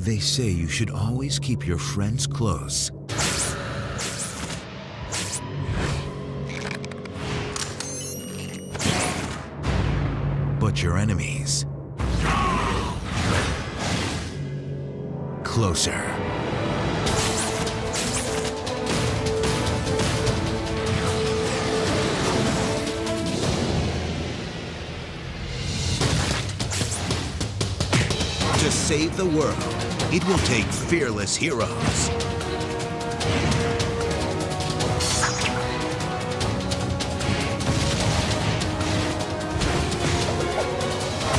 They say you should always keep your friends close. But your enemies closer. To save the world, it will take fearless heroes.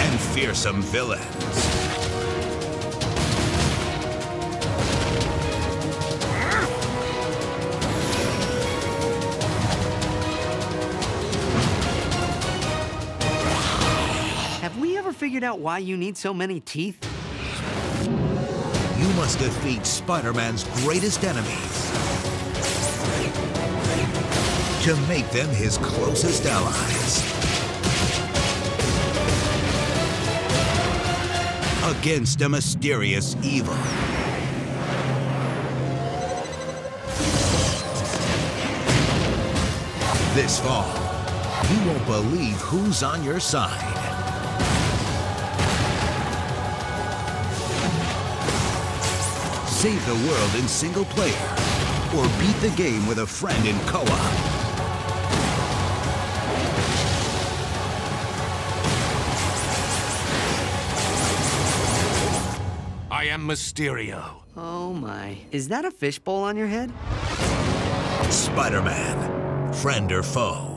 And fearsome villains. Have we ever figured out why you need so many teeth? You must defeat Spider-Man's greatest enemies to make them his closest allies. Against a mysterious evil. This fall, you won't believe who's on your side. Save the world in single player, or beat the game with a friend in co-op. I am Mysterio. Oh my, is that a fishbowl on your head? Spider-Man, friend or foe?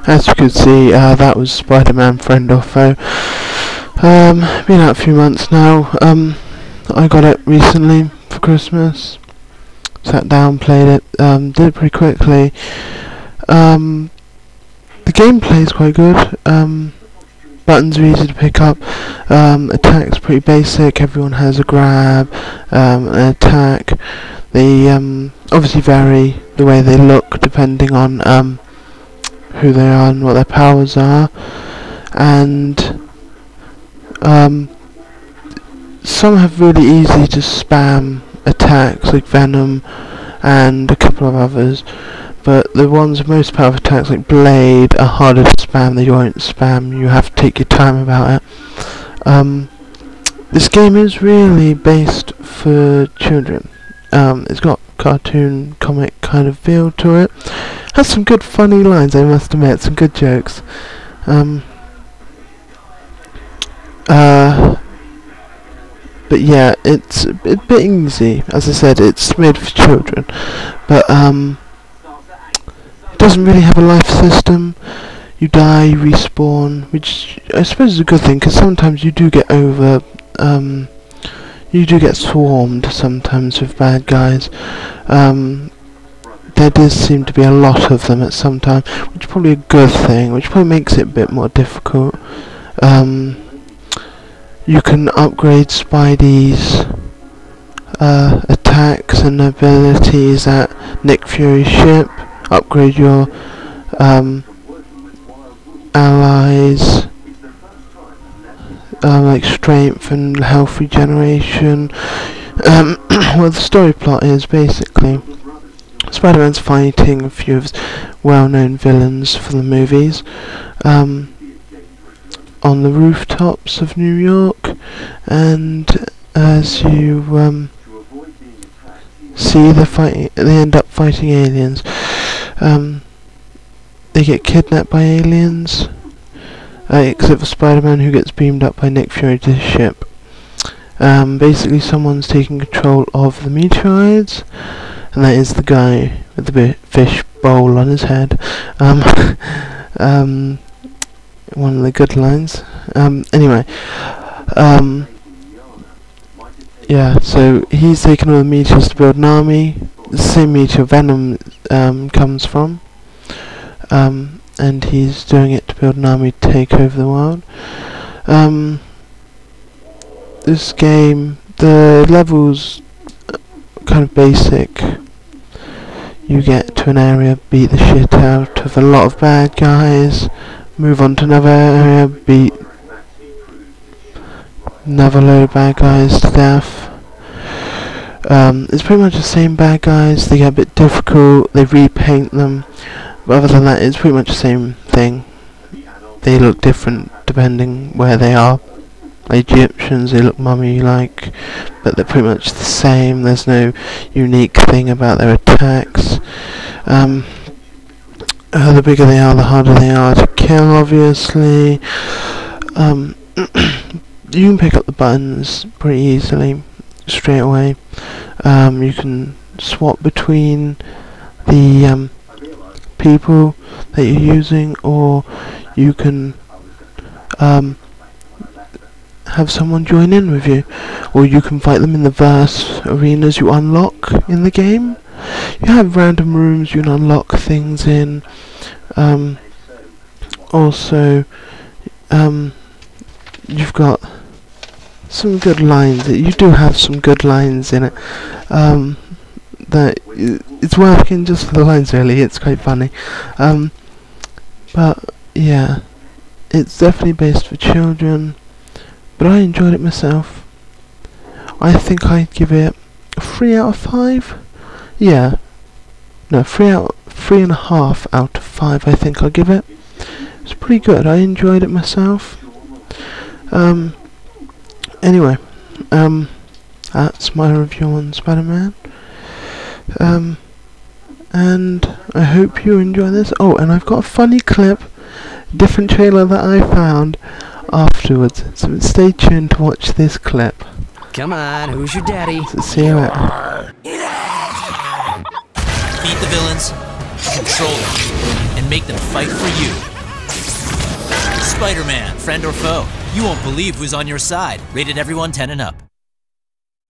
As you can see, that was Spider-Man Friend or Foe. Been out a few months now. I got it recently for Christmas. Sat down, played it, did it pretty quickly. The gameplay is quite good. Buttons are easy to pick up. Attack's pretty basic. Everyone has a grab, an attack. They obviously vary the way they look depending on who they are and what their powers are, and some have really easy to spam attacks like Venom and a couple of others, but the ones with most powerful attacks like Blade are harder to spam. They won't spam, you have to take your time about it. This game is really based for children. It's got cartoon comic kind of feel to it. Has some good funny lines, I must admit, some good jokes. But yeah, it's a bit easy. As I said, it's made for children, but it doesn't really have a life system. You die, you respawn, which I suppose is a good thing, because sometimes you do get you do get swarmed sometimes with bad guys. There does seem to be a lot of them at some time, which is probably a good thing, which probably makes it a bit more difficult. You can upgrade Spidey's attacks and abilities at Nick Fury's ship, upgrade your allies, like strength and health regeneration. Well, the story plot is basically Spider-Man's fighting a few of his well-known villains for the movies on the rooftops of New York, and as you see, they end up fighting aliens. They get kidnapped by aliens, except for Spider-Man, who gets beamed up by Nick Fury to his ship. Basically someone's taking control of the meteorites, and that is the guy with the fish bowl on his head. One of the good lines. Anyway, yeah, so he's taken all the meteors to build an army. The same meteor Venom comes from, and he's doing it to build an army to take over the world. This game, the levels kind of basic. you get to an area, beat the shit out of a lot of bad guys, move on to another area, beat another load of bad guys to death. It's pretty much the same bad guys. They get a bit difficult, they repaint them, but other than that it's pretty much the same thing. They look different depending where they are. Egyptians, they look mummy-like, but they're pretty much the same. There's no unique thing about their attacks. The bigger they are, the harder they are to kill, obviously. You can pick up the buttons pretty easily, straight away. You can swap between the people that you're using, or you can have someone join in with you, or you can fight them in the verse arenas you unlock in the game. You have random rooms you can unlock things in. Also, you've got some good lines. You do have some good lines in it. That it's working just for the lines, really. It's quite funny. But yeah, it's definitely based for children. But I enjoyed it myself. I think I'd give it a 3 out of 5. Yeah, no, 3.5 out of 5. I think I'll give it. It's pretty good. I enjoyed it myself. Anyway, that's my review on Spider-Man. And I hope you enjoy this. Oh, and I've got a funny clip, different trailer that I found afterwards, so stay tuned to watch this clip. Come on, who's your daddy? So see you later. Beat the villains, control them, and make them fight for you. Spider-Man, friend or foe, you won't believe who's on your side. Rated everyone 10 and up.